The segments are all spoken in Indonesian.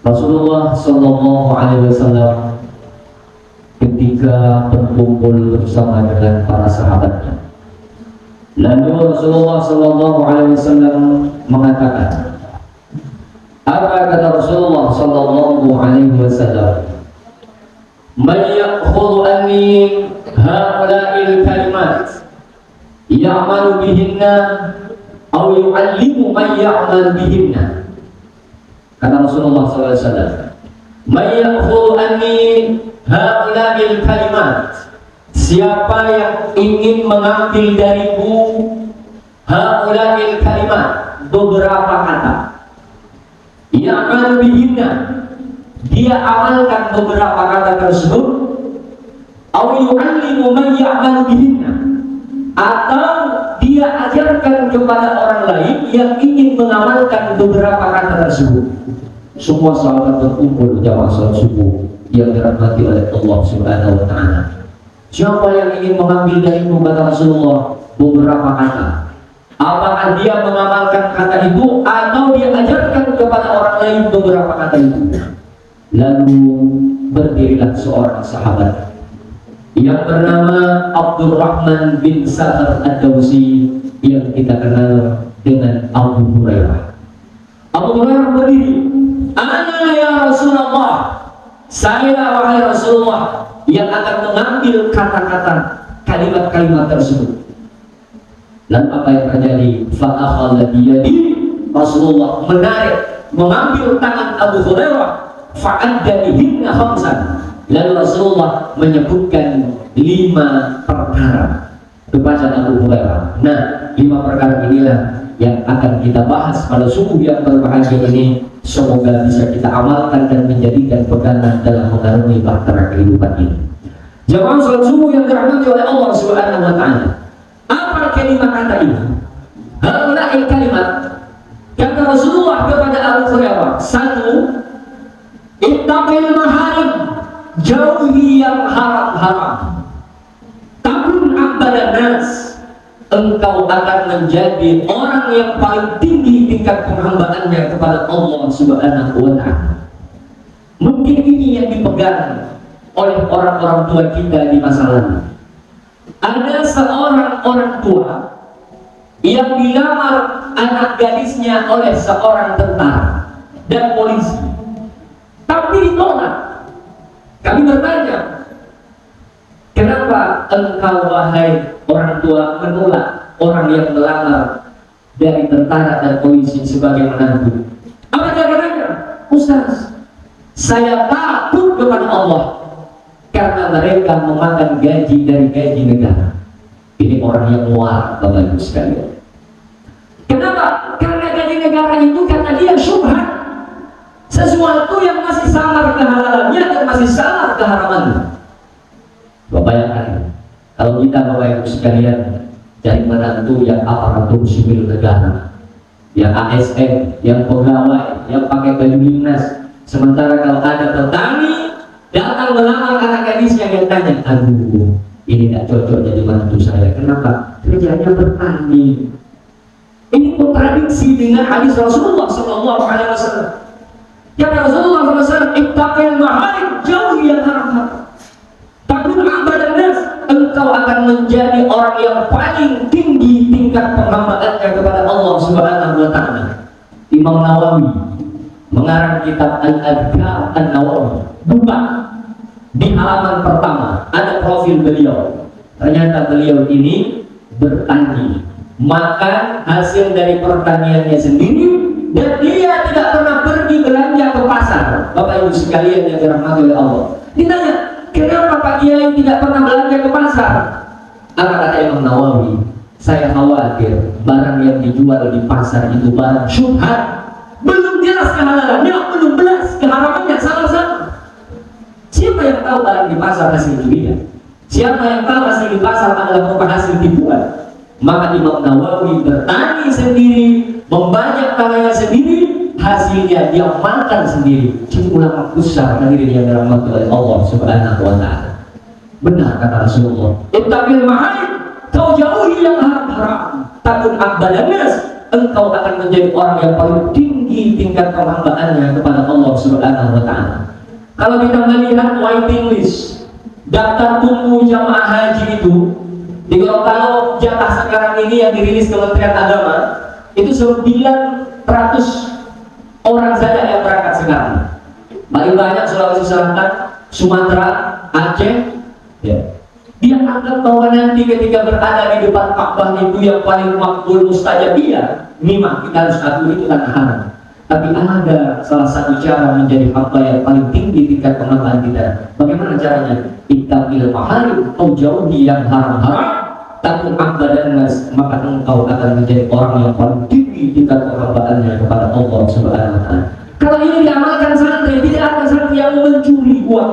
Rasulullah Shallallahu Alaihi Wasallam ketika berkumpul bersama dengan para sahabatnya, lalu Rasulullah Shallallahu Alaihi Wasallam mengatakan, apa kata Rasulullah Shallallahu Alaihi Wasallam? Man ya'khudhu anni haula'il kalimat ya'malu bihinna aw yu'allimu man ya'mal bihinna. Kata Rasulullah SAW, man ya'khudhu anni haula'il kalimat, siapa yang ingin mengambil dariku haula'il kalimat, beberapa kata, ya'malu bihinna, dia amalkan beberapa kata tersebut, aw yu'allimu man ya'mal bihinna, atau dia ajarkan kepada orang lain yang ingin mengamalkan beberapa kata tersebut. Semua sahabat berkumpul jamaah salat subuh yang dirahmati oleh Allah Subhanahu wa taala. Siapa yang ingin mengambil dari kata Rasulullah beberapa kata, apakah dia mengamalkan kata itu atau dia ajarkan kepada orang lain beberapa kata itu? Lalu berdirilah seorang sahabat yang bernama Abdurrahman bin Sakhar Ad-Dawsi yang kita kenal dengan Abu Hurairah. Abu Hurairah berdiri, "Ana ya Rasulullah, saya wahai Rasulullah yang akan mengambil kata-kata kalimat-kalimat tersebut." Lalu apa yang terjadi? Fa'akhadha biyadi, Rasulullah menarik, mengambil tangan Abu Hurairah, fa'adda bihinna khamsan. Lalu Rasulullah menyebutkan 5 perkara kepada Abu Hurairah. Nah, 5 perkara inilah yang akan kita bahas pada subuh yang berbahagia ini. Semoga bisa kita amalkan dan menjadikan pegangan dalam mengarungi bahtera kehidupan ini. Jamaah salat subuh yang dirahmati oleh Allah Subhanahu wa taala. Apa kalimat kata ini? Haula'il kalimat, kata Rasulullah kepada Abu Hurairah, 1, ittaqil maharim, jauhi yang haram-haram. Takun abadan nas, engkau akan menjadi orang yang paling tinggi tingkat penghambaannya kepada Allah Subhanahu wa ta'ala. Mungkin ini yang dipegang oleh orang-orang tua kita di masa lalu. Ada seorang orang tua yang dilamar anak gadisnya oleh seorang tentara dan polisi, tapi ditolak. Kami bertanya, kenapa engkau wahai orang tua menolak orang yang melamar dari tentara dan polisi sebagai menantu? Apa jawabannya? Ustaz, saya takut kepada Allah karena mereka memakan gaji dari gaji negara. Ini orang yang muar, Bapak Ibu sekalian. Kenapa? Karena gaji negara itu karena dia syubhat. Sesuatu yang masih samar kehalalannya dan masih samar keharamannya. Bayangkan kalau kita Bapak Ibu sekalian jadi menantu yang aparatur sipil negara, yang ASN, yang pegawai, yang pakai baju dinas, sementara kalau ada petani datang melamar anak gadisnya yang tanya, aduh ini tidak cocok jadi menantu saya. Kenapa? Kerjanya bertani. Ini kontradiksi dengan hadis Rasulullah Sallallahu Alaihi Wasallam. Kata Rasulullah SAW, ittaqil maharim, jauhi yang haram-haram. Takun abadan nas, engkau akan menjadi orang yang paling tinggi tingkat penghambaannya kepada Allah Subhanahu wa taala. Imam Nawawi mengarang kitab Al-Adhkar An-Nawawi, buka di halaman pertama ada profil beliau. Ternyata beliau ini bertani, makan hasil dari pertaniannya sendiri, dan dia tidak pernah pergi belanja ke pasar. Bapak Ibu sekalian yang dirahmati oleh Allah, ditanya, kenapa Pak Kiai tidak pernah belanja ke pasar? Apa kata Imam Nawawi? Saya khawatir barang yang dijual di pasar itu barang syubhat, belum jelas kehalalannya, belum jelas keharamannya, sama-sama. Siapa yang tahu barang di pasar hasil curian? Siapa yang tahu hasil di pasar adalah merupakan hasil tipuan? Maka Imam Nawawi bertani sendiri, membanyak tanahnya sendiri, hasilnya dia makan sendiri. Ini ulama besar hadirin yang dirahmati oleh Allah Subhanahu wa taala. Benar kata Rasulullah, ittaqil maharim, kau jauhi yang haram-haram. Takun abadan nas, engkau akan menjadi orang yang paling tinggi tinggi tingkat penghambaannya kepada Allah Subhanahu wa Ta'ala. Kalau kita melihat waiting list, daftar tunggu jamaah haji itu, di Gorontalo jatah sekarang ini yang dirilis Kementerian Agama itu 900 orang saja yang berangkat sekarang. Paling banyak Sulawesi Selatan, Sumatera, Aceh. Ya. Dia anggap bahwa nanti ketika berada di depan Ka'bah itu yang paling makbul mustajabiyah, memang kita harus akui itu tanah haram. Tapi ada salah satu cara menjadi hamba yang paling tinggi tingkat penghambaan kita. Bagaimana caranya? Ittaqil maharim, kau jauhi yang haram-haram, takut abadan nas, maka engkau akan menjadi orang yang paling tinggi tingkat penghambaannya kepada Allah Subhanahu wa Ta'ala. Kalau ini diamalkan santri, tidak ada santri yang mencuri uang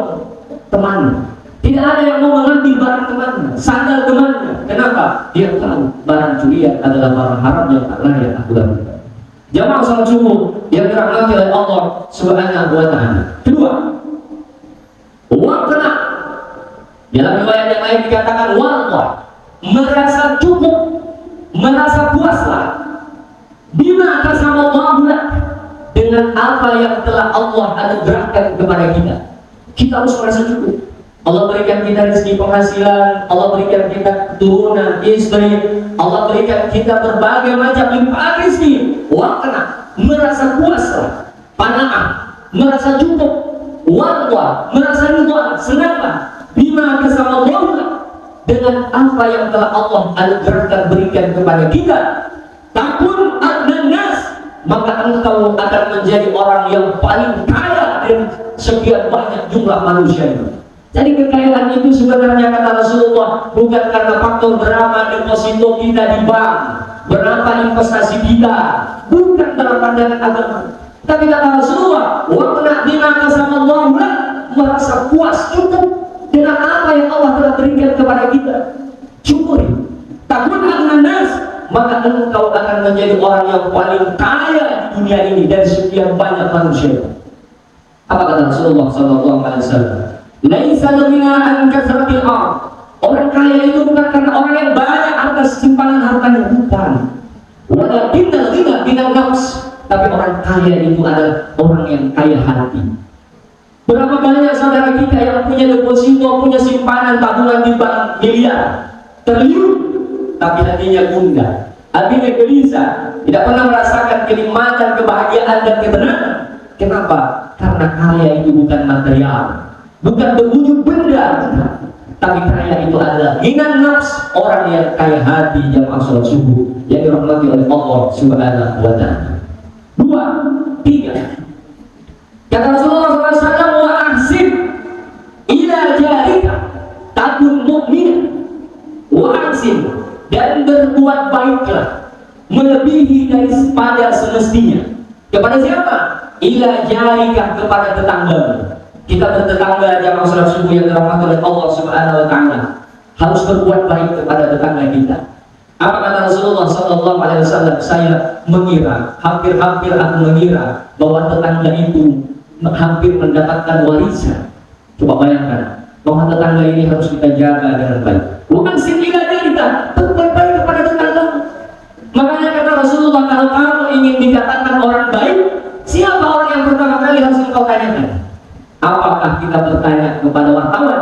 teman. Tidak ada yang mau mengambil barang temannya, sandal temannya. Kenapa? Dia tahu barang curian adalah barang haram yang tak layak aku lakukan. Jamaah salat subuh yang dirahmati oleh Allah Subhanahu wa Ta'ala. Kedua, uang kena. Dalam riwayat yang lain dikatakan wallah, merasa cukup, merasa puaslah bima qasamallahu lak, dengan apa yang telah Allah anugerahkan kepada kita. Kita harus merasa cukup. Allah berikan kita rezeki penghasilan, Allah berikan kita keturunan, istri, Allah berikan kita berbagai macam limpahan rezeki. Uang kena, merasa puaslah, panah, merasa cukup, warwa, merasa ridha, senanglah bima qasamallahu lak, dengan apa yang telah Allah anugerahkan berikan kepada kita. Takun adnan nas, maka engkau akan menjadi orang yang paling kaya dari sekian banyak jumlah manusia itu. Jadi kekayaan itu sebenarnya kata Rasulullah bukan karena faktor berapa deposito kita di bank, berapa investasi kita, bukan dalam pandangan agama. Tapi kata Rasulullah, waqna bima qasamallahu lak, merasa puas cukup dengan apa yang Allah telah berikan kepada kita. Syukuri. Takun adnan nas, maka engkau akan menjadi orang yang paling kaya di dunia ini dari sekian banyak manusia. Apa kata Rasulullah sallallahu alaihi wasallam? Laisa ghina an kasratil ard. Orang kaya itu bukan karena orang yang banyak harta simpanan hartanya, bukan. Walakin ghina binan nafs. Tapi orang kaya itu adalah orang yang kaya hati. Berapa banyak saudara kita yang punya deposito, punya simpanan tabungan di bank miliar, triliun, tapi hatinya gundah, hatinya gelisah, tidak pernah merasakan kenikmatan, kebahagiaan dan ketenangan. Kenapa? Karena kaya itu bukan material, bukan berwujud benda, tapi kaya itu adalah ghinan nafs, orang yang kaya hati. Jamaah salat subuh yang dirahmati oleh Allah Subhanahu wa Ta'ala. 2, 3. Kata Rasulullah SAW, wa ahsin ila jarika takun mu'min, wa ahsin, dan berbuat baiklah melebihi daripada semestinya. Kepada siapa? Ila jarika, kepada tetangga. Kita bertetangga, jamaah salat subuh yang dirahmati oleh Allah Subhanahu wa Ta'ala, harus berbuat baik kepada tetangga kita. Apa kata Rasulullah sallallahu alaihi wasallam? Saya mengira, hampir-hampir aku mengira bahwa tetangga itu hampir mendapatkan warisan. Coba bayangkan bahwa tetangga ini harus kita jaga dengan baik. Bukan sinila kita, berbuat baik kepada tetangga. Makanya kata Rasulullah, kalau kamu ingin dikatakan orang baik, siapa orang yang pertama kali harus engkau tanyakan? Apakah kita bertanya kepada wartawan?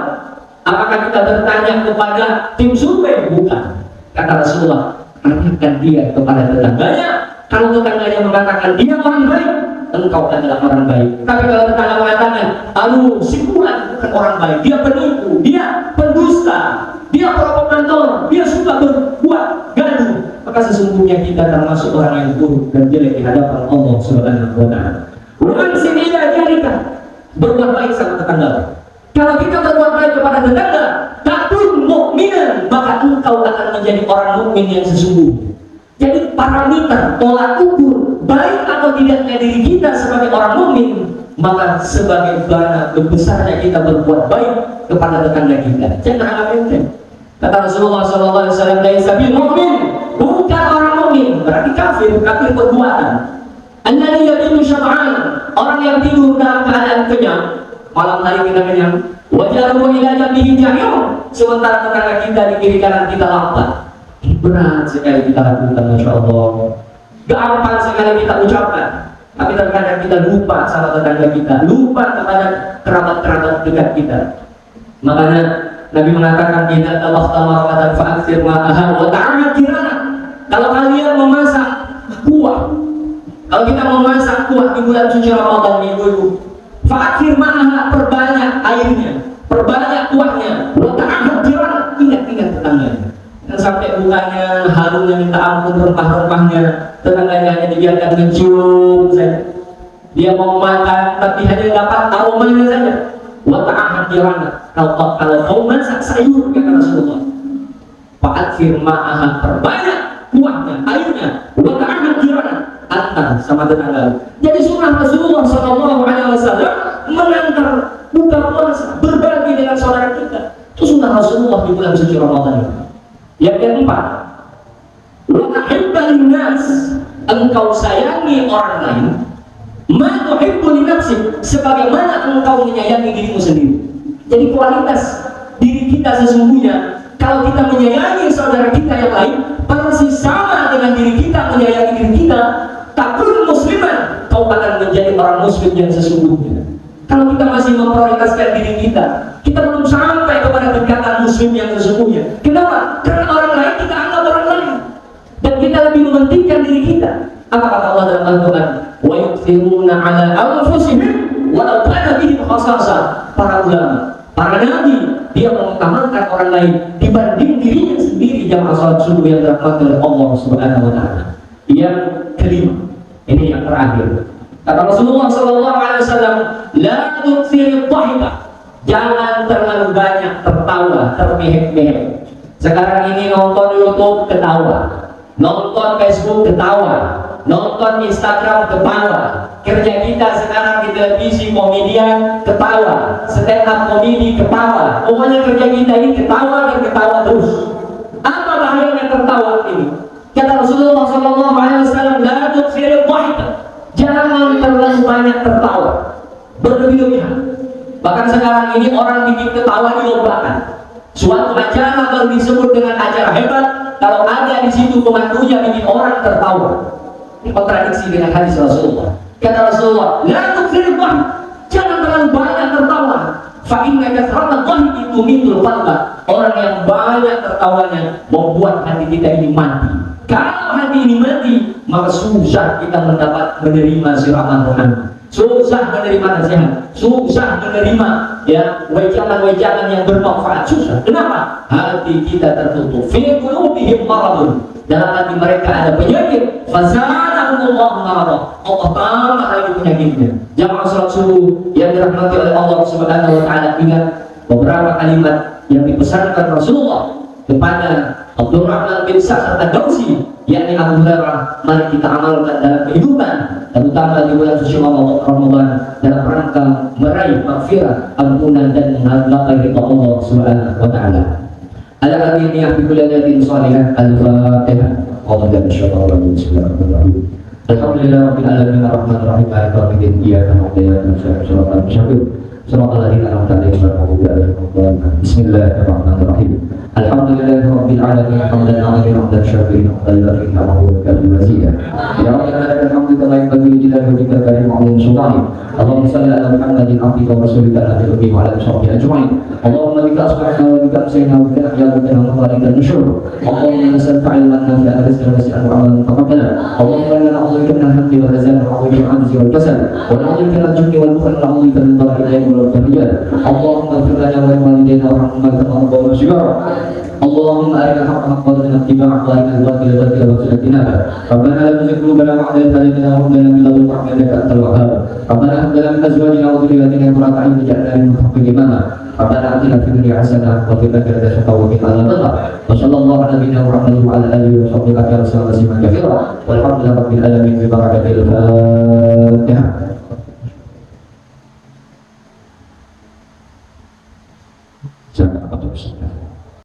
Apakah kita bertanya kepada tim survei? Bukan. Kata Rasulullah, tanyakan dia kepada tetangganya. Kalau tetangganya mengatakan dia orang baik, engkau adalah orang baik. Tapi kalau tetangga mengatakan, aduh, si Fulan bukan orang baik, dia penipu, dia pendusta, dia provokator, dia suka berbuat gaduh, maka sesungguhnya kita termasuk orang yang buruk dan jelek di hadapan Allah Subhanahu wa Ta'ala. Bukan sini jarika, berbuat baik sama tetangga. Kalau kita berbuat baik kepada tetangga, takun mukminan, maka engkau akan menjadi orang mukmin yang sesungguhnya. Jadi parameter, tolak ukur baik atau tidaknya diri kita sebagai orang mukmin, maka sebagai bana besarnya kita berbuat baik kepada tetangga kita. Jangan anggap enteng. Kata Rasulullah SAW, laisa bil mu'min, bukan orang mukmin, berarti kafir, kafir perbuatan. Annani yabilu syab'an, orang yang tidur dalam keadaan kenyang, malam hari kita kenyang, wajaruhu ila jambihi ja'yun, sementara tetangga kita di kiri kanan kita lapar. Berat sekali kita lakukan, Masya Allah. Gampang sekali kita ucapkan. Tapi terkadang kita lupa sama tetangga kita, lupa kepada kerabat-kerabat dekat kita. Makanya Nabi mengatakan idza tabaqta marqatan fa'aksir ma'aha wa ta'amad kirana. Kalau kalian memasak kuah, kalau kita memasak kuah di bulan suci Ramadan ibu-ibu, fa'aksir ma'aha, perbanyak airnya, perbanyak kuahnya, wa ta'amad kirana, ingat-ingat tetangganya. Dan sampai bukannya harumnya minta ampun rempah-rempahnya, tetangganya hanya dibiarkan mencium saja. Dia mau makan tapi hanya dapat aromanya saja. Wa ta'ahad jirana. Kalau kau masak sayur kata Rasulullah, fa'aksir ma'aha, perbanyak kuahnya, airnya, wa ta'ahad jirana, antar sama tetangga. Jadi sunnah Rasulullah SAW mengantar buka puasa, berbagi dengan saudara kita. Itu sunnah Rasulullah di bulan suci Ramadan ini. Yang keempat, wa tuhibbu linnas, engkau sayangi orang lain, ma tuhibbu li nafsik, sebagaimana engkau menyayangi dirimu sendiri. Jadi kualitas diri kita sesungguhnya, kalau kita menyayangi saudara kita yang lain, persis sama dengan diri kita menyayangi diri kita. Takun musliman, kau akan menjadi orang muslim yang sesungguhnya. Kalau kita masih memprioritaskan diri kita belum sampai kepada tingkatan muslim yang sesungguhnya. Kenapa? Karena orang lain kita anggap orang lain, dan kita lebih mementingkan diri kita. Apa kata Allah dalam Al-Quran? Wa yu'thiruna ala anfusihim walau kana bihim khasasah. Para ulama, para nabi, dia mengutamakan orang lain dibanding dirinya sendiri. Jamaah salat subuh yang dirahmati oleh Allah Subhanahu wa taala. Yang kelima, ini yang terakhir. Kata Rasulullah SAW, la tu'thir dhahika, jangan terlalu banyak tertawa, termehek-mehek. Sekarang ini nonton YouTube ketawa, nonton Facebook ketawa, nonton Instagram ketawa. Kerja kita sekarang di televisi komedian ketawa, stand up komedi ketawa. Pokoknya kerja kita ini ketawa dan ketawa terus. Apa bahayanya tertawa ini? Kata Rasulullah SAW, la tu'thir dhahika, jangan terlalu banyak tertawa, berlebih-lebihan. Bahkan sekarang ini orang bikin ketawa dilombakan. Suatu acara baru disebut dengan acara hebat, kalau ada di situ pemandunya bikin orang tertawa. Ini kontradiksi dengan hadis Rasulullah. Kata Rasulullah, la tu'thir dhahik, jangan terlalu banyak tertawa. Fa inna kathrata dhahiki tumitul qalba. Orang yang banyak tertawanya membuat hati kita ini mati. Kalau hati ini mati, maka susah kita menerima siraman rohani, susah menerima nasihat, susah menerima ya wejangan-wejangan yang bermanfaat, susah. Kenapa? Hati kita tertutup. Fi qulubihim maradun, dalam hati mereka ada penyakit. Fazadahumullahu maradan, Allah tambah lagi penyakitnya. Jamaah salat subuh yang dirahmati oleh Allah Subhanahu wa taala, ingat beberapa kalimat yang dipesankan Rasulullah kepada Abdurrahman bin Sa'ad ad-Dawsi, yakni Abu Hurairah. Mari kita amalkan dalam kehidupan, terutama di bulan suci Ramadan, dalam rangka meraih maghfirah, ampunan dan menggapai ridha Allah Subhanahu wa taala. Ala hadhihi fi kulli lailatin salihah. Al-Fatihah. Allahu Bismillahirrahmanirrahim. Alhamdulillah rabbil alamin arrahmanir rahim maliki yaumiddin iyyaka na'budu wa iyyaka nasta'in. Bismillahirrahmanirrahim. Alhamdulillahi rabbil alamin hamdan 'aliyan hamdan syakirin hamdan lillahi wa mazida. Ya Rabbana alhamdu kama yanbaghi li jalali wajhika karim 'azim sultani. Allahumma shalli ala Muhammadin abdika wa rasulika nabiyyi wa ala sahbihi ajma'in. Allahumma bika asbahna wa bika amsayna wa bika nahya wa bika namut nusyur. Allahumma nas'aluka 'ilman nafi'an rizqan wasi'an wa 'amalan mutaqabbala. Allahumma inna na'udzubika min al-hamdi wal hazan wa na'udzubika min al-'ajzi wal kasal wa na'udzubika min al-jubni wal bukhli wa na'udzubika min al-dha'fi wal rijal. Allahumma ighfir lana wa li walidayna warhamna kama rabbayana shighara. اللهم أرنا الحق حقا وارزقنا اتباعه وأرنا الباطل باطلا وارزقنا اجتنابه. ربنا لا تزغ قلوبنا بعد إذ هديتنا وهب لنا من لدنك رحمة إنك أنت الوهاب. ربنا هب لنا من أزواجنا وذرياتنا قرة أعين واجعلنا للمتقين إماما. ربنا آتنا في الدنيا حسنة وفي الآخرة حسنة وقنا عذاب النار. وصلى الله على نبينا محمد وعلى آله وصحبه وسلم تسليما كثيرا والحمد لله رب العالمين ببركة الفاتحة.